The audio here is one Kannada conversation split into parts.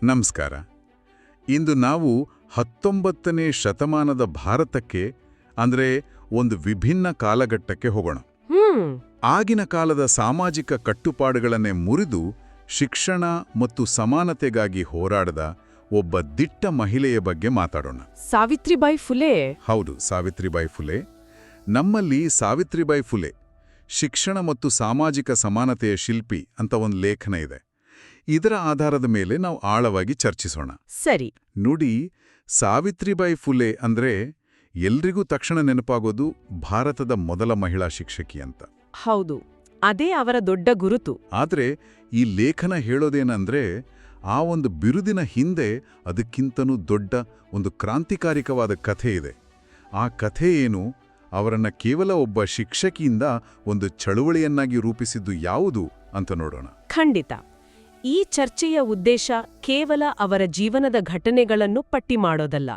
ನಮಸ್ಕಾರ. ಇಂದು ನಾವು 19ನೇ ಶತಮಾನದ ಭಾರತಕ್ಕೆ ಅಂದ್ರೆ ಒಂದು ವಿಭಿನ್ನ ಕಾಲಘಟ್ಟಕ್ಕೆ ಹೋಗೋಣ. ಆಗಿನ ಕಾಲದ ಸಾಮಾಜಿಕ ಕಟ್ಟುಪಾಡುಗಳನ್ನೇ ಮುರಿದು ಶಿಕ್ಷಣ ಮತ್ತು ಸಮಾನತೆಗಾಗಿ ಹೋರಾಡದ ಒಬ್ಬ ದಿಟ್ಟ ಮಹಿಳೆಯ ಬಗ್ಗೆ ಮಾತಾಡೋಣ. ಸಾವಿತ್ರಿಬಾಯಿ ಫುಲೆ. ಹೌದು, ಸಾವಿತ್ರಿಬಾಯಿ ಫುಲೆ. ನಮ್ಮಲ್ಲಿ ಸಾವಿತ್ರಿಬಾಯಿ ಫುಲೆ ಶಿಕ್ಷಣ ಮತ್ತು ಸಾಮಾಜಿಕ ಸಮಾನತೆಯ ಶಿಲ್ಪಿ ಅಂತ ಒಂದು ಲೇಖನ ಇದೆ. ಇದರ ಆಧಾರದ ಮೇಲೆ ನಾವು ಆಳವಾಗಿ ಚರ್ಚಿಸೋಣ. ಸರಿ. ನೋಡಿ, ಸಾವಿತ್ರಿಬಾಯಿ ಫುಲೆ ಅಂದ್ರೆ ಎಲ್ರಿಗೂ ತಕ್ಷಣ ನೆನಪಾಗೋದು ಭಾರತದ ಮೊದಲ ಮಹಿಳಾ ಶಿಕ್ಷಕಿ ಅಂತ. ಹೌದು, ಅದೇ ಅವರ ದೊಡ್ಡ ಗುರುತು. ಆದ್ರೆ ಈ ಲೇಖನ ಹೇಳೋದೇನಂದ್ರೆ ಆ ಒಂದು ಬಿರುದಿನ ಹಿಂದೆ ಅದಕ್ಕಿಂತನೂ ದೊಡ್ಡ ಒಂದು ಕ್ರಾಂತಿಕಾರಿಕವಾದ ಕಥೆ ಇದೆ. ಆ ಕಥೆ ಏನು, ಅವರನ್ನ ಕೇವಲ ಒಬ್ಬ ಶಿಕ್ಷಕಿಯಿಂದ ಒಂದು ಚಳುವಳಿಯನ್ನಾಗಿ ರೂಪಿಸಿದ್ದು ಯಾವುದು ಅಂತ ನೋಡೋಣ. ಖಂಡಿತ. ಈ ಚರ್ಚೆಯ ಉದ್ದೇಶ ಕೇವಲ ಅವರ ಜೀವನದ ಘಟನೆಗಳನ್ನು ಪಟ್ಟಿ ಮಾಡೋದಲ್ಲ,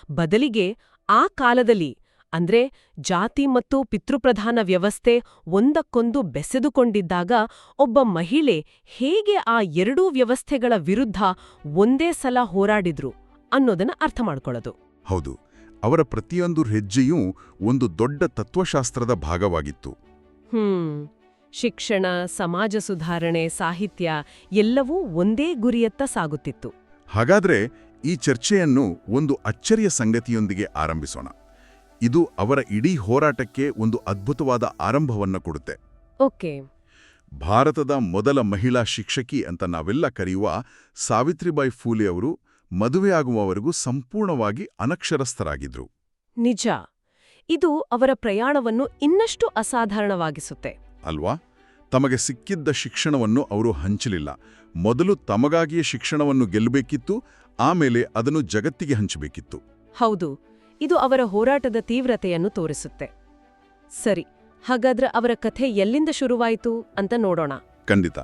ಬದಲಿಗೆ ಆ ಕಾಲದಲ್ಲಿ ಅಂದ್ರೆ ಜಾತಿ ಮತ್ತು ಪಿತೃಪ್ರಧಾನ ವ್ಯವಸ್ಥೆ ಒಂದಕ್ಕೊಂದು ಬೆಸೆದುಕೊಂಡಿದ್ದಾಗ ಒಬ್ಬ ಮಹಿಳೆ ಹೇಗೆ ಆ ಎರಡೂ ವ್ಯವಸ್ಥೆಗಳ ವಿರುದ್ಧ ಒಂದೇ ಸಲ ಹೋರಾಡಿದ್ರು ಅನ್ನೋದನ್ನ ಅರ್ಥ ಮಾಡ್ಕೊಳ್ಳೋದು. ಹೌದು, ಅವರ ಪ್ರತಿಯೊಂದು ಹೆಜ್ಜೆಯೂ ಒಂದು ದೊಡ್ಡ ತತ್ವಶಾಸ್ತ್ರದ ಭಾಗವಾಗಿತ್ತು. ಶಿಕ್ಷಣ, ಸಮಾಜ ಸುಧಾರಣೆ, ಸಾಹಿತ್ಯ ಎಲ್ಲವೂ ಒಂದೇ ಗುರಿಯತ್ತ ಸಾಗುತ್ತಿತ್ತು. ಹಾಗಾದ್ರೆ ಈ ಚರ್ಚೆಯನ್ನು ಒಂದು ಅಚ್ಚರಿಯ ಸಂಗತಿಯೊಂದಿಗೆ ಆರಂಭಿಸೋಣ. ಇದು ಅವರ ಇಡೀ ಹೋರಾಟಕ್ಕೆ ಒಂದು ಅದ್ಭುತವಾದ ಆರಂಭವನ್ನು ಕೊಡುತ್ತೆ. ಓಕೆ. ಭಾರತದ ಮೊದಲ ಮಹಿಳಾ ಶಿಕ್ಷಕಿ ಅಂತ ನಾವೆಲ್ಲ ಕರೆಯುವ ಸಾವಿತ್ರಿಬಾಯಿ ಫೂಲೆ ಅವರು ಮದುವೆಯಾಗುವವರೆಗೂ ಸಂಪೂರ್ಣವಾಗಿ ಅನಕ್ಷರಸ್ಥರಾಗಿದ್ರು. ನಿಜ. ಇದು ಅವರ ಪ್ರಯಾಣವನ್ನು ಇನ್ನಷ್ಟು ಅಸಾಧಾರಣವಾಗಿಸುತ್ತೆ ಅಲ್ವಾ? ತಮಗೆ ಸಿಕ್ಕಿದ್ದ ಶಿಕ್ಷಣವನ್ನು ಅವರು ಹಂಚಲಿಲ್ಲ. ಮೊದಲು ತಮಗಾಗಿಯೇ ಶಿಕ್ಷಣವನ್ನು ಗೆಲ್ಲಬೇಕಿತ್ತು, ಆಮೇಲೆ ಅದನ್ನು ಜಗತ್ತಿಗೆ ಹಂಚಬೇಕಿತ್ತು. ಹೌದು, ಇದು ಅವರ ಹೋರಾಟದ ತೀವ್ರತೆಯನ್ನು ತೋರಿಸುತ್ತೆ. ಸರಿ, ಹಾಗಾದ್ರೆ ಅವರ ಕಥೆ ಎಲ್ಲಿಂದ ಶುರುವಾಯಿತು ಅಂತ ನೋಡೋಣ. ಖಂಡಿತ.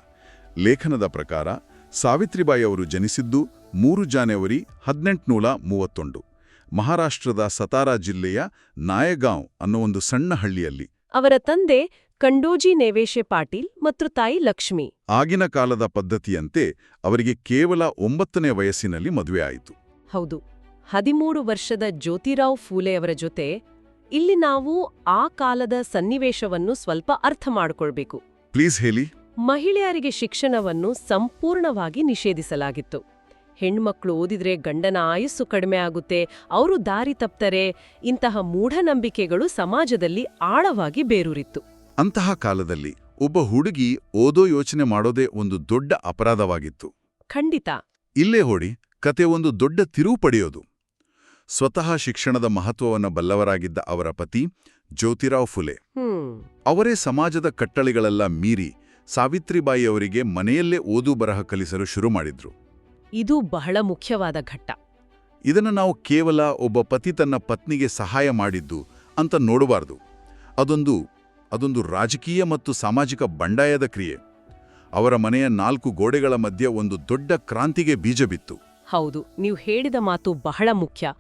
ಲೇಖನದ ಪ್ರಕಾರ ಸಾವಿತ್ರಿಬಾಯಿ ಅವರು ಜನಿಸಿದ್ದು 3 ಜನವರಿ 1831 ಮಹಾರಾಷ್ಟ್ರದ ಸತಾರಾ ಜಿಲ್ಲೆಯ ನಾಯಗಾಂವ್ ಅನ್ನೋ ಒಂದು ಸಣ್ಣ ಹಳ್ಳಿಯಲ್ಲಿ. ಅವರ ತಂದೆ ಕಂಡೋಜಿ ನೇವೇಶೆ ಪಾಟೀಲ್ ಮತ್ತು ತಾಯಿ ಲಕ್ಷ್ಮಿ. ಆಗಿನ ಕಾಲದ ಪದ್ಧತಿಯಂತೆ ಅವರಿಗೆ ಕೇವಲ 9ನೇ ವಯಸ್ಸಿನಲ್ಲಿ ಮದುವೆ ಆಯಿತು. ಹೌದು, 13 ವರ್ಷದ ಜ್ಯೋತಿರಾವ್ ಫೂಲೆಯವರ ಜೊತೆ. ಇಲ್ಲಿ ನಾವು ಆ ಕಾಲದ ಸನ್ನಿವೇಶವನ್ನು ಸ್ವಲ್ಪ ಅರ್ಥ ಮಾಡಿಕೊಳ್ಬೇಕು. ಪ್ಲೀಸ್ ಹೇಳಿ. ಮಹಿಳೆಯರಿಗೆ ಶಿಕ್ಷಣವನ್ನು ಸಂಪೂರ್ಣವಾಗಿ ನಿಷೇಧಿಸಲಾಗಿತ್ತು. ಹೆಣ್ಮಕ್ಳು ಓದಿದ್ರೆ ಗಂಡನ ಆಯುಸ್ಸು ಕಡಿಮೆ ಆಗುತ್ತೆ, ಅವರು ದಾರಿ ತಪ್ತಾರೆ, ಇಂತಹ ಮೂಢನಂಬಿಕೆಗಳು ಸಮಾಜದಲ್ಲಿ ಆಳವಾಗಿ ಬೇರೂರಿತ್ತು. ಅಂತಹ ಕಾಲದಲ್ಲಿ ಒಬ್ಬ ಹುಡುಗಿ ಓದೋ ಯೋಚನೆ ಮಾಡೋದೇ ಒಂದು ದೊಡ್ಡ ಅಪರಾಧವಾಗಿತ್ತು. ಖಂಡಿತ. ಇಲ್ಲೇ ಹೋಡಿ, ಕತೆ ಒಂದು ದೊಡ್ಡ ತಿರುವು ಪಡೆಯೋದು. ಸ್ವತಃ ಶಿಕ್ಷಣದ ಮಹತ್ವವನ್ನು ಬಲ್ಲವರಾಗಿದ್ದ ಅವರ ಪತಿ ಜ್ಯೋತಿರಾವ್ ಫುಲೆ ಅವರೇ ಸಮಾಜದ ಕಟ್ಟಳೆಗಳೆಲ್ಲ ಮೀರಿ ಸಾವಿತ್ರಿಬಾಯಿಯವರಿಗೆ ಮನೆಯಲ್ಲೇ ಓದು ಬರಹ ಕಲಿಸಲು ಶುರು ಮಾಡಿದ್ರು. ಇದು ಬಹಳ ಮುಖ್ಯವಾದ ಘಟ್ಟ. ಇದನ್ನು ನಾವು ಕೇವಲ ಒಬ್ಬ ಪತಿ ತನ್ನ ಪತ್ನಿಗೆ ಸಹಾಯ ಮಾಡಿದ್ದು ಅಂತ ನೋಡಬಾರದು. ಅದೊಂದು ರಾಜಕೀಯ ಮತ್ತು ಸಾಮಾಜಿಕ ಬಂಡಾಯದ ಕ್ರಿಯೆ. ಅವರ ಮನೆಯ 4 ಗೋಡೆಗಳ ಮಧ್ಯೆ ಒಂದು ದೊಡ್ಡ ಕ್ರಾಂತಿಗೆ ಬೀಜ ಬಿತ್ತು. ಹೌದು, ನೀವು ಹೇಳಿದ ಮಾತು ಬಹಳ ಮುಖ್ಯ.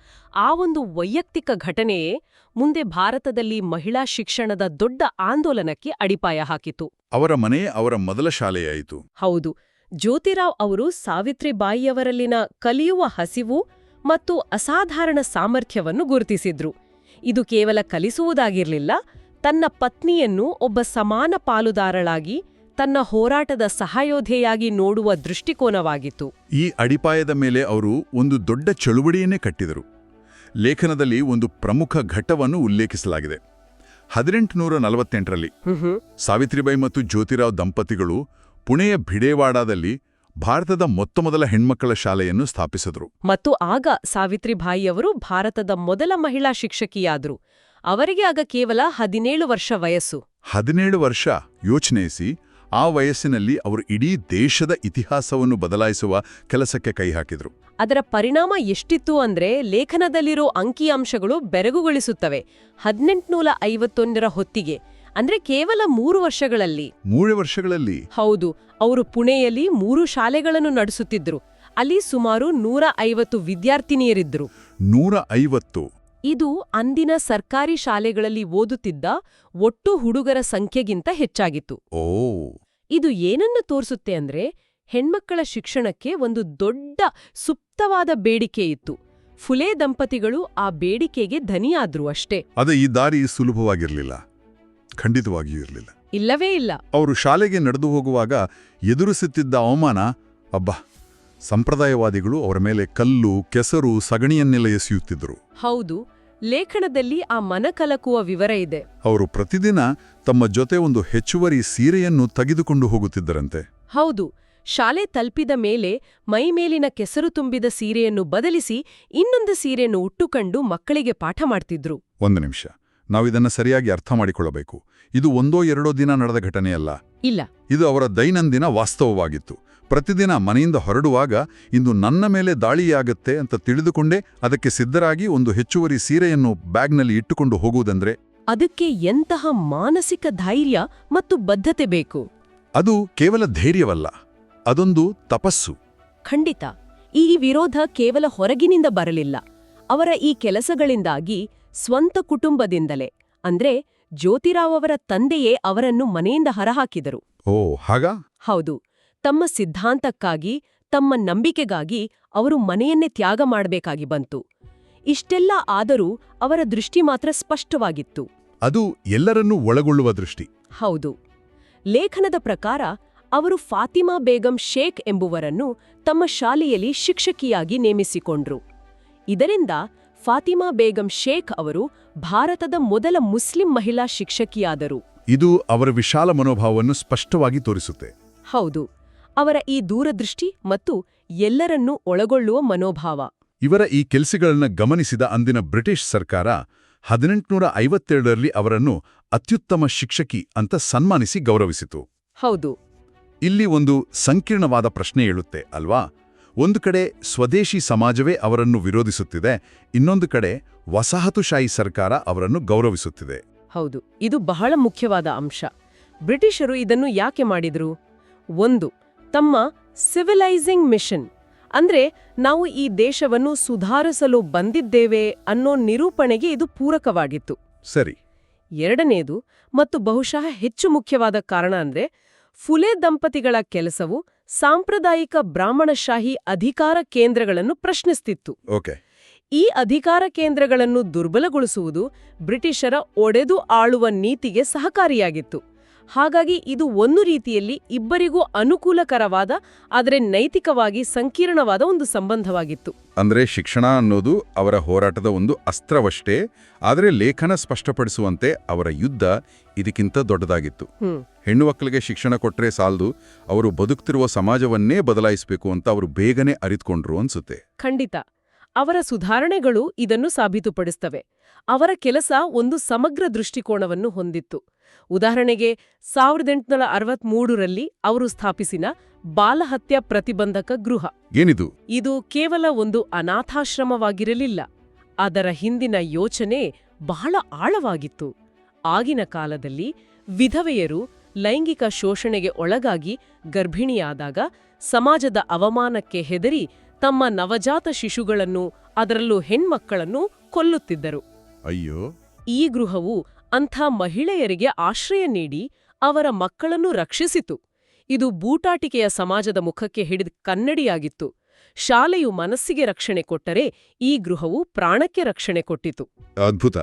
ಆ ಒಂದು ವೈಯಕ್ತಿಕ ಘಟನೆಯೇ ಮುಂದೆ ಭಾರತದಲ್ಲಿ ಮಹಿಳಾ ಶಿಕ್ಷಣದ ದೊಡ್ಡ ಆಂದೋಲನಕ್ಕೆ ಅಡಿಪಾಯ ಹಾಕಿತು. ಅವರ ಮನೆಯೇ ಅವರ ಮೊದಲ ಶಾಲೆಯಾಯಿತು. ಹೌದು. ಜ್ಯೋತಿರಾವ್ ಅವರು ಸಾವಿತ್ರಿಬಾಯಿಯವರಲ್ಲಿನ ಕಲಿಯುವ ಹಸಿವು ಮತ್ತು ಅಸಾಧಾರಣ ಸಾಮರ್ಥ್ಯವನ್ನು ಗುರುತಿಸಿದ್ರು. ಇದು ಕೇವಲ ಕಲಿಸುವುದಾಗಿರಲಿಲ್ಲ, ತನ್ನ ಪತ್ನಿಯನ್ನು ಒಬ್ಬ ಸಮಾನ ಪಾಲುದಾರಳಾಗಿ, ತನ್ನ ಹೋರಾಟದ ಸಹಯೋಧೆಯಾಗಿ ನೋಡುವ ದೃಷ್ಟಿಕೋನವಾಗಿತ್ತು. ಈ ಅಡಿಪಾಯದ ಮೇಲೆ ಅವರು ಒಂದು ದೊಡ್ಡ ಚಳುವಳಿಯನ್ನೇ ಕಟ್ಟಿದರು. ಲೇಖನದಲ್ಲಿ ಒಂದು ಪ್ರಮುಖ ಘಟ್ಟವನ್ನು ಉಲ್ಲೇಖಿಸಲಾಗಿದೆ. 1848ರಲ್ಲಿ ಸಾವಿತ್ರಿಬಾಯಿ ಮತ್ತು ಜ್ಯೋತಿರಾವ್ ದಂಪತಿಗಳು ಪುಣೆಯ ಭಿಡೇವಾಡಾದಲ್ಲಿ ಭಾರತದ ಮೊತ್ತಮೊದಲ ಹೆಣ್ಮಕ್ಕಳ ಶಾಲೆಯನ್ನು ಸ್ಥಾಪಿಸಿದರು. ಮತ್ತು ಆಗ ಸಾವಿತ್ರಿಬಾಯಿಯವರು ಭಾರತದ ಮೊದಲ ಮಹಿಳಾ ಶಿಕ್ಷಕಿಯಾದರು. ಅವರಿಗೆ ಆಗ ಕೇವಲ 17 ವರ್ಷ ವಯಸ್ಸು. 17 ವರ್ಷ ಯೋಚನೆಯಿಸಿ. ಆ ವಯಸ್ಸಿನಲ್ಲಿ ಅವರು ಇಡೀ ದೇಶದ ಇತಿಹಾಸವನ್ನು ಬದಲಾಯಿಸುವ ಕೆಲಸಕ್ಕೆ ಕೈ ಹಾಕಿದರು. ಅದರ ಪರಿಣಾಮ ಎಷ್ಟಿತ್ತು ಅಂದ್ರೆ ಲೇಖನದಲ್ಲಿರೋ ಅಂಕಿಅಂಶಗಳು ಬೆರಗುಗೊಳಿಸುತ್ತವೆ. 1851ರ ಹೊತ್ತಿಗೆ, ಅಂದ್ರೆ ಕೇವಲ 3 ವರ್ಷಗಳಲ್ಲಿ. ಹೌದು, ಅವರು ಪುಣೆಯಲ್ಲಿ 3 ಶಾಲೆಗಳನ್ನು ನಡೆಸುತ್ತಿದ್ರು. ಅಲ್ಲಿ ಸುಮಾರು 150 ವಿದ್ಯಾರ್ಥಿನಿಯರಿದ್ರು. 150? ಇದು ಅಂದಿನ ಸರ್ಕಾರಿ ಶಾಲೆಗಳಲ್ಲಿ ಓದುತ್ತಿದ್ದ ಒಟ್ಟು ಹುಡುಗರ ಸಂಖ್ಯೆಗಿಂತ ಹೆಚ್ಚಾಗಿತ್ತು. ಓ. ಇದು ಏನನ್ನು ತೋರಿಸುತ್ತೆ ಅಂದ್ರೆ ಹೆಣ್ಮಕ್ಕಳ ಶಿಕ್ಷಣಕ್ಕೆ ಒಂದು ದೊಡ್ಡ ಸುಪ್ತವಾದ ಬೇಡಿಕೆ ಇತ್ತು. ಫುಲೆ ದಂಪತಿಗಳು ಆ ಬೇಡಿಕೆಗೆ ಧನಿಯಾದ್ರು ಅಷ್ಟೇ. ಅದೇ ಈ ದಾರಿ ಸುಲಭವಾಗಿರಲಿಲ್ಲ, ಖಂಡಿತವಾಗಿಯೂ ಇರಲಿಲ್ಲ. ಇಲ್ಲವೇ ಇಲ್ಲ. ಅವರು ಶಾಲೆಗೆ ನಡೆದು ಹೋಗುವಾಗ ಎದುರಿಸುತ್ತಿದ್ದ ಅವಮಾನ, ಅಬ್ಬಾ, ಸಂಪ್ರದಾಯವಾದಿಗಳು ಅವರ ಮೇಲೆ ಕಲ್ಲು, ಕೆಸರು, ಸಗಣಿಯನ್ನೆಲ್ಲ ಎಸೆಯುತ್ತಿದ್ದರು. ಹೌದು, ಲೇಖನದಲ್ಲಿ ಆ ಮನಕಲಕುವ ವಿವರ ಇದೆ. ಅವರು ಪ್ರತಿದಿನ ತಮ್ಮ ಜೊತೆ ಒಂದು ಹೆಚ್ಚುವರಿ ಸೀರೆಯನ್ನು ತೆಗೆದುಕೊಂಡು ಹೋಗುತ್ತಿದ್ದರಂತೆ. ಹೌದು, ಶಾಲೆ ತಲುಪಿದ ಮೇಲೆ ಮೈಮೇಲಿನ ಕೆಸರು ತುಂಬಿದ ಸೀರೆಯನ್ನು ಬದಲಿಸಿ ಇನ್ನೊಂದು ಸೀರೆಯನ್ನು ಉಟ್ಟುಕೊಂಡು ಮಕ್ಕಳಿಗೆ ಪಾಠ ಮಾಡ್ತಿದ್ರು. ಒಂದು ನಿಮಿಷ, ನಾವಿದನ್ನ ಸರಿಯಾಗಿ ಅರ್ಥ ಮಾಡಿಕೊಳ್ಳಬೇಕು. ಇದು ಒಂದೋ ಎರಡೋ ದಿನ ನಡೆದ ಘಟನೆಯಲ್ಲ. ಇಲ್ಲ, ಇದು ಅವರ ದೈನಂದಿನ ವಾಸ್ತವವಾಗಿತ್ತು. ಪ್ರತಿದಿನ ಮನೆಯಿಂದ ಹೊರಡುವಾಗ ಇಂದು ನನ್ನ ಮೇಲೆ ದಾಳಿಯಾಗತ್ತೆ ಅಂತ ತಿಳಿದುಕೊಂಡೇ ಅದಕ್ಕೆ ಸಿದ್ಧರಾಗಿ ಒಂದು ಹೆಚ್ಚುವರಿ ಸೀರೆಯನ್ನು ಬ್ಯಾಗ್ನಲ್ಲಿ ಇಟ್ಟುಕೊಂಡು ಹೋಗುವುದಂದ್ರೆ ಅದಕ್ಕೆ ಎಂತಹ ಮಾನಸಿಕ ಧೈರ್ಯ ಮತ್ತು ಬದ್ಧತೆ ಬೇಕು. ಅದು ಕೇವಲ ಧೈರ್ಯವಲ್ಲ, ಅದೊಂದು ತಪಸ್ಸು. ಖಂಡಿತ. ಈ ವಿರೋಧ ಕೇವಲ ಹೊರಗಿನಿಂದ ಬರಲಿಲ್ಲ. ಅವರ ಈ ಕೆಲಸಗಳಿಂದಾಗಿ ಸ್ವಂತ ಕುಟುಂಬದಿಂದಲೇ, ಅಂದ್ರೆ ಜ್ಯೋತಿರಾವ್ ಅವರ ತಂದೆಯೇ ಅವರನ್ನು ಮನೆಯಿಂದ ಹೊರಹಾಕಿದರು. ಓ, ಹಾಗಾ? ಹೌದು. ತಮ್ಮ ಸಿದ್ಧಾಂತಕ್ಕಾಗಿ, ತಮ್ಮ ನಂಬಿಕೆಗಾಗಿ ಅವರು ಮನೆಯನ್ನೇ ತ್ಯಾಗ ಮಾಡಬೇಕಾಗಿ ಬಂತು. ಇಷ್ಟೆಲ್ಲ ಆದರೂ ಅವರ ದೃಷ್ಟಿ ಮಾತ್ರ ಸ್ಪಷ್ಟವಾಗಿತ್ತು. ಅದು ಎಲ್ಲರನ್ನೂ ಒಳಗೊಳ್ಳುವ ದೃಷ್ಟಿ. ಹೌದು. ಲೇಖನದ ಪ್ರಕಾರ ಅವರು ಫಾತಿಮಾ ಬೇಗಂ ಶೇಖ್ ಎಂಬುವರನ್ನು ತಮ್ಮ ಶಾಲೆಯಲ್ಲಿ ಶಿಕ್ಷಕಿಯಾಗಿ ನೇಮಿಸಿಕೊಂಡ್ರು. ಇದರಿಂದ ಫಾತಿಮಾ ಬೇಗಂ ಶೇಖ್ ಅವರು ಭಾರತದ ಮೊದಲ ಮುಸ್ಲಿಂ ಮಹಿಳಾ ಶಿಕ್ಷಕಿಯಾದರು. ಇದು ಅವರ ವಿಶಾಲ ಮನೋಭಾವವನ್ನು ಸ್ಪಷ್ಟವಾಗಿ ತೋರಿಸುತ್ತೆ. ಹೌದು, ಅವರ ಈ ದೂರದೃಷ್ಟಿ ಮತ್ತು ಎಲ್ಲರನ್ನೂ ಒಳಗೊಳ್ಳುವ ಮನೋಭಾವ. ಇವರ ಈ ಕೆಲಸಗಳನ್ನು ಗಮನಿಸಿದ ಅಂದಿನ ಬ್ರಿಟಿಷ್ ಸರ್ಕಾರ 1852ರಲ್ಲಿ ಅವರನ್ನು ಅತ್ಯುತ್ತಮ ಶಿಕ್ಷಕಿ ಅಂತ ಸನ್ಮಾನಿಸಿ ಗೌರವಿಸಿತು. ಹೌದು. ಇಲ್ಲಿ ಒಂದು ಸಂಕೀರ್ಣವಾದ ಪ್ರಶ್ನೆ ಏಳುತ್ತೆ ಅಲ್ವಾ? ಒಂದು ಕಡೆ ಸ್ವದೇಶಿ ಸಮಾಜವೇ ಅವರನ್ನು ವಿರೋಧಿಸುತ್ತಿದೆ, ಇನ್ನೊಂದು ಕಡೆ ವಸಾಹತುಶಾಹಿ ಸರ್ಕಾರ ಅವರನ್ನು ಗೌರವಿಸುತ್ತಿದೆ. ಹೌದು, ಇದು ಬಹಳ ಮುಖ್ಯವಾದ ಅಂಶ. ಬ್ರಿಟಿಷರು ಇದನ್ನು ಯಾಕೆ ಮಾಡಿದ್ರು? ಒಂದು, ತಮ್ಮ ಸಿವಿಲೈಸಿಂಗ್ ಮಿಷನ್, ಅಂದ್ರೆ ನಾವು ಈ ದೇಶವನ್ನು ಸುಧಾರಿಸಲು ಬಂದಿದ್ದೇವೆ ಅನ್ನೋ ನಿರೂಪಣೆಗೆ ಇದು ಪೂರಕವಾಗಿತ್ತು. ಸರಿ. ಎರಡನೇದು ಮತ್ತು ಬಹುಶಃ ಹೆಚ್ಚು ಮುಖ್ಯವಾದ ಕಾರಣ ಅಂದ್ರೆ ಫುಲೆ ದಂಪತಿಗಳ ಕೆಲಸವು ಸಾಂಪ್ರದಾಯಿಕ ಬ್ರಾಹ್ಮಣಶಾಹಿ ಅಧಿಕಾರ ಕೇಂದ್ರಗಳನ್ನು ಪ್ರಶ್ನಿಸುತ್ತಿತ್ತು. ಓಕೆ. ಈ ಅಧಿಕಾರ ಕೇಂದ್ರಗಳನ್ನು ದುರ್ಬಲಗೊಳಿಸುವುದು ಬ್ರಿಟಿಷರ ಒಡೆದು ಆಳುವ ನೀತಿಗೆ ಸಹಕಾರಿಯಾಗಿತ್ತು. ಹಾಗಾಗಿ ಇದು ಒಂದು ರೀತಿಯಲ್ಲಿ ಇಬ್ಬರಿಗೂ ಅನುಕೂಲಕರವಾದ, ಆದರೆ ನೈತಿಕವಾಗಿ ಸಂಕೀರ್ಣವಾದ ಒಂದು ಸಂಬಂಧವಾಗಿತ್ತು. ಅಂದ್ರೆ ಶಿಕ್ಷಣ ಅನ್ನೋದು ಅವರ ಹೋರಾಟದ ಒಂದು ಅಸ್ತ್ರವಷ್ಟೇ, ಆದರೆ ಲೇಖನ ಸ್ಪಷ್ಟಪಡಿಸುವಂತೆ ಅವರ ಯುದ್ಧ ಇದಕ್ಕಿಂತ ದೊಡ್ಡದಾಗಿತ್ತು. ಹೆಣ್ಣು ಮಕ್ಕಳಿಗೆ ಶಿಕ್ಷಣ ಕೊಟ್ರೆ ಸಾಲದು, ಅವರು ಬದುಕ್ತಿರುವ ಸಮಾಜವನ್ನೇ ಬದಲಾಯಿಸಬೇಕು ಅಂತ ಅವರು ಬೇಗನೆ ಅರಿತುಕೊಂಡ್ರು ಅನ್ಸುತ್ತೆ. ಖಂಡಿತ. ಅವರ ಸುಧಾರಣೆಗಳು ಇದನ್ನು ಸಾಬೀತುಪಡಿಸ್ತವೆ. ಅವರ ಕೆಲಸ ಒಂದು ಸಮಗ್ರ ದೃಷ್ಟಿಕೋನವನ್ನು ಹೊಂದಿತ್ತು. ಉದಾಹರಣೆಗೆ 1863ರಲ್ಲಿ ಅವರು ಸ್ಥಾಪಿಸಿದ ಬಾಲಹತ್ಯಾ ಪ್ರತಿಬಂಧಕ ಗೃಹ. ಏನಿದು? ಇದು ಕೇವಲ ಒಂದು ಅನಾಥಾಶ್ರಮವಾಗಿರಲಿಲ್ಲ. ಅದರ ಹಿಂದಿನ ಯೋಚನೆ ಬಹಳ ಆಳವಾಗಿತ್ತು. ಆಗಿನ ಕಾಲದಲ್ಲಿ ವಿಧವೆಯರು ಲೈಂಗಿಕ ಶೋಷಣೆಗೆ ಒಳಗಾಗಿ ಗರ್ಭಿಣಿಯಾದಾಗ ಸಮಾಜದ ಅವಮಾನಕ್ಕೆ ಹೆದರಿ ತಮ್ಮ ನವಜಾತ ಶಿಶುಗಳನ್ನು, ಅದರಲ್ಲೂ ಹೆಣ್ಮಕ್ಕಳನ್ನು ಕೊಲ್ಲುತ್ತಿದ್ದರು. ಅಯ್ಯೋ. ಈ ಗೃಹವು ಅಂಥ ಮಹಿಳೆಯರಿಗೆ ಆಶ್ರಯ ನೀಡಿ ಅವರ ಮಕ್ಕಳನ್ನು ರಕ್ಷಿಸಿತು. ಇದು ಬೂಟಾಟಿಕೆಯ ಸಮಾಜದ ಮುಖಕ್ಕೆ ಹಿಡಿದ ಕನ್ನಡಿಯಾಗಿತ್ತು. ಶಾಲೆಯು ಮನಸ್ಸಿಗೆ ರಕ್ಷಣೆ ಕೊಟ್ಟರೆ ಈ ಗೃಹವು ಪ್ರಾಣಕ್ಕೆ ರಕ್ಷಣೆ ಕೊಟ್ಟಿತು. ಅದ್ಭುತ.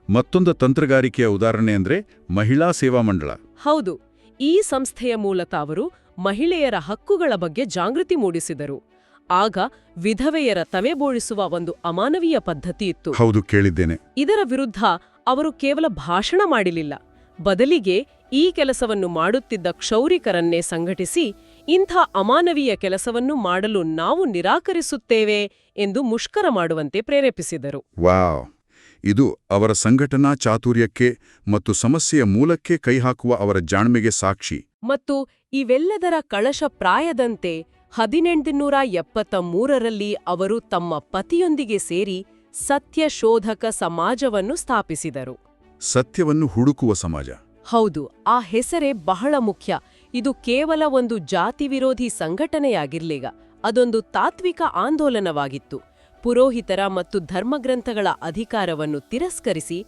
ಮತ್ತೊಂದು ತಂತ್ರಗಾರಿಕೆಯ ಉದಾಹರಣೆ ಅಂದ್ರೆ ಮಹಿಳಾ ಸೇವಾ ಮಂಡಳ. ಹೌದು. ಈ ಸಂಸ್ಥೆಯ ಮೂಲಕ ಅವರು ಮಹಿಳೆಯರ ಹಕ್ಕುಗಳ ಬಗ್ಗೆ ಜಾಗೃತಿ ಮೂಡಿಸಿದರು. ಆಗ ವಿಧವೆಯರ ತವೆಬೋಳಿಸುವ ಒಂದು ಅಮಾನವೀಯ ಪದ್ಧತಿ ಇತ್ತು. ಹೌದು, ಕೇಳಿದ್ದೇನೆ. ಇದರ ವಿರುದ್ಧ ಅವರು ಕೇವಲ ಭಾಷಣ ಮಾಡಲಿಲ್ಲ. ಬದಲಿಗೆ ಈ ಕೆಲಸವನ್ನು ಮಾಡುತ್ತಿದ್ದ ಕ್ಷೌರಿಕರನ್ನೇ ಸಂಘಟಿಸಿ ಇಂಥ ಅಮಾನವೀಯ ಕೆಲಸವನ್ನು ಮಾಡಲು ನಾವು ನಿರಾಕರಿಸುತ್ತೇವೆ ಎಂದು ಮುಷ್ಕರ ಮಾಡುವಂತೆ ಪ್ರೇರೇಪಿಸಿದರು. ವಾವ್! ಇದು ಅವರ ಸಂಘಟನಾ ಚಾತುರ್ಯಕ್ಕೆ ಮತ್ತು ಸಮಸ್ಯೆಯ ಮೂಲಕ್ಕೆ ಕೈಹಾಕುವ ಅವರ ಜಾಣ್ಮೆಗೆ ಸಾಕ್ಷಿ. ಮತ್ತು ಇವೆಲ್ಲದರ ಕಳಶ ಪ್ರಾಯದಂತೆ 1873ರಲ್ಲಿ ಅವರು ತಮ್ಮ ಪತಿಯೊಂದಿಗೆ ಸೇರಿ ಸತ್ಯಶೋಧಕ ಸಮಾಜವನ್ನು ಸ್ಥಾಪಿಸಿದರು. ಸತ್ಯವನ್ನು ಹುಡುಕುವ ಸಮಾಜ. ಹೌದು, ಆ ಹೆಸರೇ ಬಹಳ ಮುಖ್ಯ. ಇದು ಕೇವಲ ಒಂದು ಜಾತಿ ವಿರೋಧಿ ಸಂಘಟನೆಯಾಗಿರ್ಲಿಲ್ಲ, ಅದೊಂದು ತಾತ್ವಿಕ ಆಂದೋಲನವಾಗಿತ್ತು. ಪುರೋಹಿತರ ಮತ್ತು ಧರ್ಮಗ್ರಂಥಗಳ ಅಧಿಕಾರವನ್ನು ತಿರಸ್ಕರಿಸಿ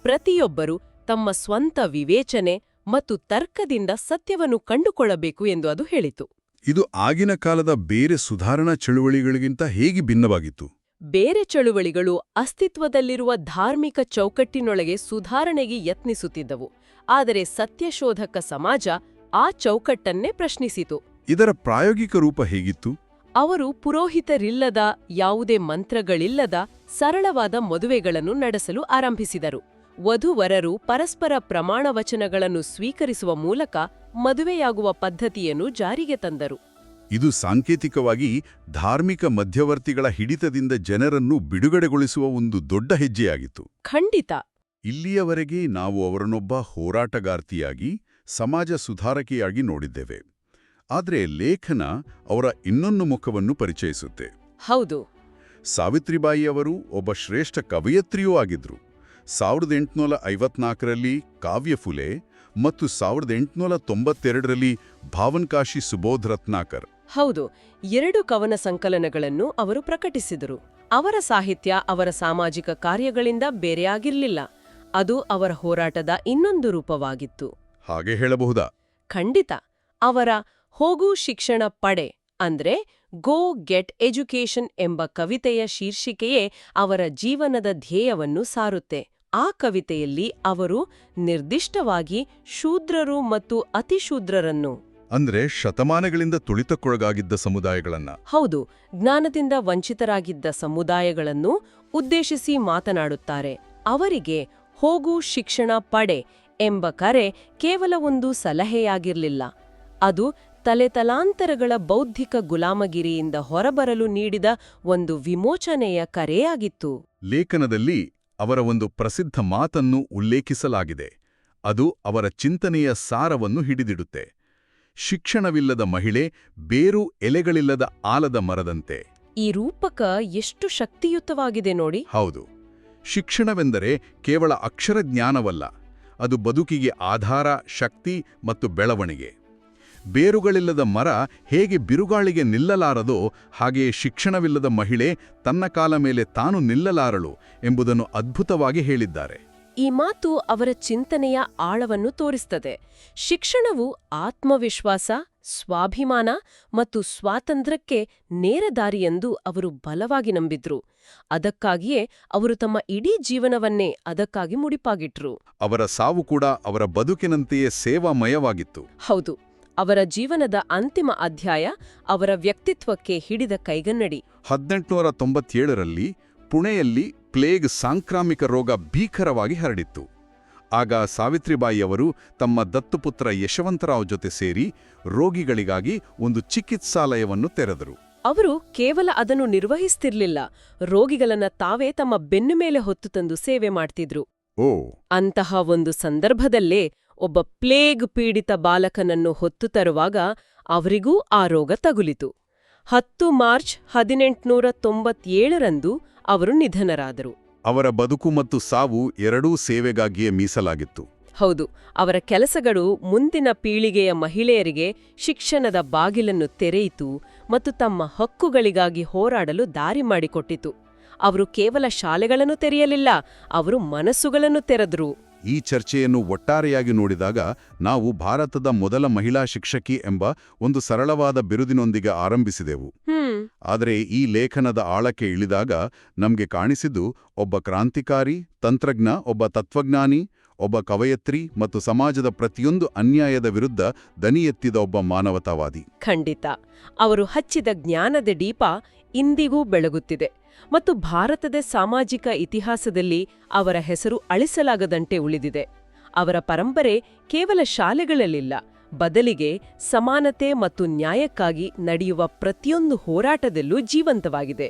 ಪ್ರತಿಯೊಬ್ಬರೂ ತಮ್ಮ ಸ್ವಂತ ವಿವೇಚನೆ ಮತ್ತು ತರ್ಕದಿಂದ ಸತ್ಯವನ್ನು ಕಂಡುಕೊಳ್ಳಬೇಕು ಎಂದು ಅದು ಹೇಳಿತು. ಇದು ಆಗಿನ ಕಾಲದ ಬೇರೆ ಸುಧಾರಣಾ ಚಳುವಳಿಗಳಿಗಿಂತ ಹೇಗೆ ಭಿನ್ನವಾಗಿತ್ತು? ಬೇರೆ ಚಳುವಳಿಗಳು ಅಸ್ತಿತ್ವದಲ್ಲಿರುವ ಧಾರ್ಮಿಕ ಚೌಕಟ್ಟಿನೊಳಗೆ ಸುಧಾರಣೆಗೆ ಯತ್ನಿಸುತ್ತಿದ್ದವು. ಆದರೆ ಸತ್ಯಶೋಧಕ ಸಮಾಜ ಆ ಚೌಕಟ್ಟನ್ನೇ ಪ್ರಶ್ನಿಸಿತು. ಇದರ ಪ್ರಾಯೋಗಿಕ ರೂಪ ಹೇಗಿತ್ತು? ಅವರು ಪುರೋಹಿತರಿಲ್ಲದ, ಯಾವುದೇ ಮಂತ್ರಗಳಿಲ್ಲದ ಸರಳವಾದ ಮದುವೆಗಳನ್ನು ನಡೆಸಲು ಆರಂಭಿಸಿದರು. ವಧುವರರು ಪರಸ್ಪರ ಪ್ರಮಾಣವಚನಗಳನ್ನು ಸ್ವೀಕರಿಸುವ ಮೂಲಕ ಮದುವೆಯಾಗುವ ಪದ್ಧತಿಯನ್ನು ಜಾರಿಗೆ ತಂದರು. ಇದು ಸಾಂಕೇತಿಕವಾಗಿ ಧಾರ್ಮಿಕ ಮಧ್ಯವರ್ತಿಗಳ ಹಿಡಿತದಿಂದ ಜನರನ್ನು ಬಿಡುಗಡೆಗೊಳಿಸುವ ಒಂದು ದೊಡ್ಡ ಹೆಜ್ಜೆಯಾಗಿತ್ತು. ಖಂಡಿತ. ಇಲ್ಲಿಯವರೆಗೆ ನಾವು ಅವರನ್ನೊಬ್ಬ ಹೋರಾಟಗಾರ್ತಿಯಾಗಿ, ಸಮಾಜ ಸುಧಾರಕಿಯಾಗಿ ನೋಡಿದ್ದೇವೆ. ಆದರೆ ಲೇಖನ ಅವರ ಇನ್ನೊಂದು ಮುಖವನ್ನು ಪರಿಚಯಿಸುತ್ತೆ. ಹೌದು. ಸಾವಿತ್ರಿಬಾಯಿಯವರು ಒಬ್ಬ ಶ್ರೇಷ್ಠ ಕವಯತ್ರಿಯೂ ಆಗಿದ್ರು. 1854ರಲ್ಲಿ ಕಾವ್ಯ ಫುಲೆ ಮತ್ತು 1892ರಲ್ಲಿ ಭಾವನ್ಕಾಶಿ ಸುಬೋಧ್ ರತ್ನಾಕರ್. ಹೌದು, 2 ಕವನ ಸಂಕಲನಗಳನ್ನು ಅವರು ಪ್ರಕಟಿಸಿದರು. ಅವರ ಸಾಹಿತ್ಯ ಅವರ ಸಾಮಾಜಿಕ ಕಾರ್ಯಗಳಿಂದ ಬೇರೆಯಾಗಿರಲಿಲ್ಲ. ಅದು ಅವರ ಹೋರಾಟದ ಇನ್ನೊಂದು ರೂಪವಾಗಿತ್ತು. ಹಾಗೆ ಹೇಳಬಹುದಾ? ಖಂಡಿತ. ಅವರ ಹೋಗು ಶಿಕ್ಷಣ ಪಡೆ ಅಂದ್ರೆ ಗೋ ಗೆಟ್ ಎಜುಕೇಷನ್ ಎಂಬ ಕವಿತೆಯ ಶೀರ್ಷಿಕೆಯೇ ಅವರ ಜೀವನದ ಧ್ಯೇಯವನ್ನು ಸಾರುತ್ತೆ. ಆ ಕವಿತೆಯಲ್ಲಿ ಅವರು ನಿರ್ದಿಷ್ಟವಾಗಿ ಶೂದ್ರರು ಮತ್ತು ಅತಿಶೂದ್ರರನ್ನು, ಅಂದ್ರೆ ಶತಮಾನಗಳಿಂದ ತುಳಿತಕ್ಕೊಳಗಾಗಿದ್ದ ಸಮುದಾಯಗಳನ್ನ, ಹೌದು, ಜ್ಞಾನದಿಂದ ವಂಚಿತರಾಗಿದ್ದ ಸಮುದಾಯಗಳನ್ನು ಉದ್ದೇಶಿಸಿ ಮಾತನಾಡುತ್ತಾರೆ. ಅವರಿಗೆ ಹೋಗು ಶಿಕ್ಷಣ ಪಡೆ ಎಂಬ ಕರೆ ಕೇವಲ ಒಂದು ಸಲಹೆಯಾಗಿರಲಿಲ್ಲ. ಅದು ತಲೆತಲಾಂತರಗಳ ಬೌದ್ಧಿಕ ಗುಲಾಮಗಿರಿಯಿಂದ ಹೊರಬರಲು ನೀಡಿದ ಒಂದು ವಿಮೋಚನೆಯ ಕರೆಯಾಗಿತ್ತು. ಲೇಖನದಲ್ಲಿ ಅವರ ಒಂದು ಪ್ರಸಿದ್ಧ ಮಾತನ್ನು ಉಲ್ಲೇಖಿಸಲಾಗಿದೆ. ಅದು ಅವರ ಚಿಂತನೆಯ ಸಾರವನ್ನು ಹಿಡಿದಿಡುತ್ತೆ. ಶಿಕ್ಷಣವಿಲ್ಲದ ಮಹಿಳೆ ಬೇರು ಎಲೆಗಳಿಲ್ಲದ ಆಲದ ಮರದಂತೆ. ಈ ರೂಪಕ ಎಷ್ಟು ಶಕ್ತಿಯುತವಾಗಿದೆ ನೋಡಿ. ಹೌದು. ಶಿಕ್ಷಣವೆಂದರೆ ಕೇವಲ ಅಕ್ಷರಜ್ಞಾನವಲ್ಲ, ಅದು ಬದುಕಿಗೆ ಆಧಾರ, ಶಕ್ತಿ ಮತ್ತು ಬೆಳವಣಿಗೆ. ಬೇರುಗಳಿಲ್ಲದ ಮರ ಹೇಗೆ ಬಿರುಗಾಳಿಗೆ ನಿಲ್ಲಲಾರದೋ ಹಾಗೆಯೇ ಶಿಕ್ಷಣವಿಲ್ಲದ ಮಹಿಳೆ ತನ್ನ ಕಾಲ ಮೇಲೆ ತಾನು ನಿಲ್ಲಲಾರಳು ಎಂಬುದನ್ನು ಅದ್ಭುತವಾಗಿ ಹೇಳಿದ್ದಾರೆ. ಈ ಮಾತು ಅವರ ಚಿಂತನೆಯ ಆಳವನ್ನು ತೋರಿಸುತ್ತದೆ. ಶಿಕ್ಷಣವು ಆತ್ಮವಿಶ್ವಾಸ, ಸ್ವಾಭಿಮಾನ ಮತ್ತು ಸ್ವಾತಂತ್ರ್ಯಕ್ಕೆ ನೇರ ದಾರಿಯೆಂದು ಅವರು ಬಲವಾಗಿ ನಂಬಿದ್ರು. ಅದಕ್ಕಾಗಿಯೇ ಅವರು ತಮ್ಮ ಇಡೀ ಜೀವನವನ್ನೇ ಅದಕ್ಕಾಗಿ ಮುಡಿಪಾಗಿಟ್ರು. ಅವರ ಸಾವು ಕೂಡ ಅವರ ಬದುಕಿನಂತೆಯೇ ಸೇವಾಮಯವಾಗಿತ್ತು. ಹೌದು. ಅವರ ಜೀವನದ ಅಂತಿಮ ಅಧ್ಯಾಯ ಅವರ ವ್ಯಕ್ತಿತ್ವಕ್ಕೆ ಹಿಡಿದ ಕೈಗನ್ನಡಿ. 1897ರಲ್ಲಿ ಪುಣೆಯಲ್ಲಿ ಪ್ಲೇಗ್ ಸಾಂಕ್ರಾಮಿಕ ರೋಗ ಭೀಕರವಾಗಿ ಹರಡಿತ್ತು. ಆಗ ಸಾವಿತ್ರಿಬಾಯಿಯವರು ತಮ್ಮ ದತ್ತುಪುತ್ರ ಯಶವಂತರಾವ್ ಜೊತೆ ಸೇರಿ ರೋಗಿಗಳಿಗಾಗಿ ಒಂದು ಚಿಕಿತ್ಸಾಲಯವನ್ನು ತೆರೆದರು. ಅವರು ಕೇವಲ ಅದನ್ನು ನಿರ್ವಹಿಸ್ತಿರ್ಲಿಲ್ಲ, ರೋಗಿಗಳನ್ನ ತಾವೇ ತಮ್ಮ ಬೆನ್ನು ಮೇಲೆ ಹೊತ್ತು ತಂದು ಸೇವೆ ಮಾಡ್ತಿದ್ರು. ಅಂತಹ ಒಂದು ಸಂದರ್ಭದಲ್ಲೇ ಒಬ್ಬ ಪ್ಲೇಗ್ ಪೀಡಿತ ಬಾಲಕನನ್ನು ಹೊತ್ತು ತರುವಾಗ ಅವರಿಗೂ ಆ ರೋಗ ತಗುಲಿತು. 10 ಮಾರ್ಚ್ 1897ರಂದು ಅವರು ನಿಧನರಾದರು. ಅವರ ಬದುಕು ಮತ್ತು ಸಾವು ಎರಡೂ ಸೇವೆಗಾಗಿಯೇ ಮೀಸಲಾಗಿತ್ತು. ಹೌದು. ಅವರ ಕೆಲಸಗಳು ಮುಂದಿನ ಪೀಳಿಗೆಯ ಮಹಿಳೆಯರಿಗೆ ಶಿಕ್ಷಣದ ಬಾಗಿಲನ್ನು ತೆರೆಯಿತು ಮತ್ತು ತಮ್ಮ ಹಕ್ಕುಗಳಿಗಾಗಿ ಹೋರಾಡಲು ದಾರಿ ಮಾಡಿಕೊಟ್ಟಿತು. ಅವರು ಕೇವಲ ಶಾಲೆಗಳನ್ನು ತೆರೆಯಲಿಲ್ಲ, ಅವರು ಮನಸ್ಸುಗಳನ್ನು ತೆರೆದ್ರು. ಈ ಚರ್ಚೆಯನ್ನು ಒಟ್ಟಾರೆಯಾಗಿ ನೋಡಿದಾಗ ನಾವು ಭಾರತದ ಮೊದಲ ಮಹಿಳಾ ಶಿಕ್ಷಕಿ ಎಂಬ ಒಂದು ಸರಳವಾದ ಬಿರುದಿನೊಂದಿಗೆ ಆರಂಭಿಸಿದೆವು. ಆದರೆ ಈ ಲೇಖನದ ಆಳಕ್ಕೆ ಇಳಿದಾಗ ನಮಗೆ ಕಾಣಿಸಿದ್ದು ಒಬ್ಬ ಕ್ರಾಂತಿಕಾರಿ, ತಂತ್ರಜ್ಞ, ಒಬ್ಬ ತತ್ವಜ್ಞಾನಿ, ಒಬ್ಬ ಕವಯತ್ರಿ ಮತ್ತು ಸಮಾಜದ ಪ್ರತಿಯೊಂದು ಅನ್ಯಾಯದ ವಿರುದ್ಧ ದನಿ ಎತ್ತಿದ ಒಬ್ಬ ಮಾನವತಾವಾದಿ. ಖಂಡಿತ. ಅವರು ಹಚ್ಚಿದ ಜ್ಞಾನದ ದೀಪ ಇಂದಿಗೂ ಬೆಳಗುತ್ತಿದೆ ಮತ್ತು ಭಾರತದ ಸಾಮಾಜಿಕ ಇತಿಹಾಸದಲ್ಲಿ ಅವರ ಹೆಸರು ಅಳಿಸಲಾಗದಂತೆ ಉಳಿದಿದೆ. ಅವರ ಪರಂಪರೆ ಕೇವಲ ಶಾಲೆಗಳಲ್ಲಿಲ್ಲ, ಬದಲಿಗೆ ಸಮಾನತೆ ಮತ್ತು ನ್ಯಾಯಕ್ಕಾಗಿ ನಡೆಯುವ ಪ್ರತಿಯೊಂದು ಹೋರಾಟದಲ್ಲೂ ಜೀವಂತವಾಗಿದೆ.